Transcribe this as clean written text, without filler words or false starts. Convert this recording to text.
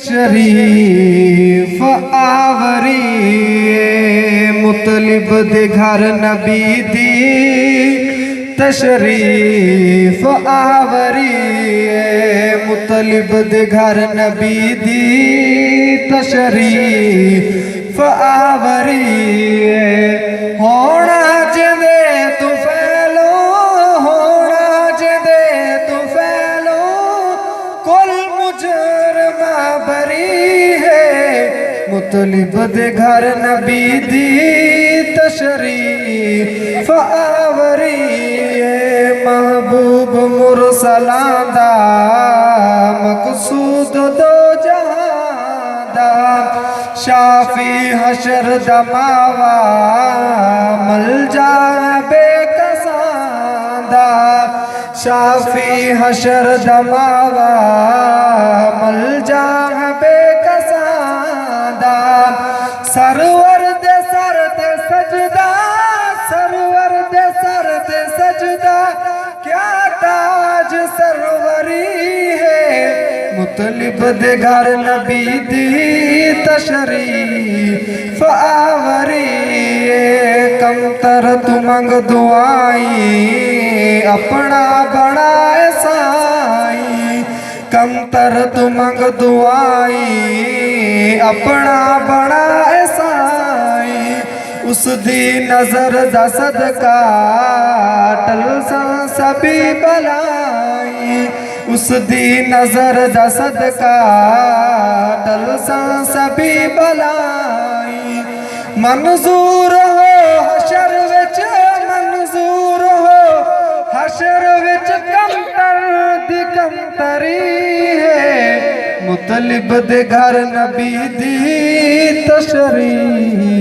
शरीफ आवरी मुतलिब दे घर नबी दी तशरीफ आवरी मुतलिब दे घर नबी दी तशरीफ आवरी होना जिंदे तू फैलो होना जिंदे तू फैलो कुल मुजरमा बरी है मुतलिब दे घर नबी दी तशरीफ आवरी महबूब मुरसलां दा मकसूद दो जहां दा शाफी हशर दा मावा मल जा बेकसां दा शाफी हशर दा मावा मल जा बेकसां दा सरवर दे सर ते सजदा सरवर दे सर ते सजदा क्या ताज सरवरी है मुतलिब दे घर नबी दी तशरीफ आवरी कम तर तू मंग दुआई अपना बनाए साई कम तर तू मंग दुआई अपना बनाए साई उस दी नजर दा सदका टल सा सभी बलाई उस दी नजर दा सदका टल सा सभी बलाई मंजूर हो हशर विच मंजूर हो हशर विच कमतर दी कमतरी है मुतलिब दे घर नबी दी तशरीफ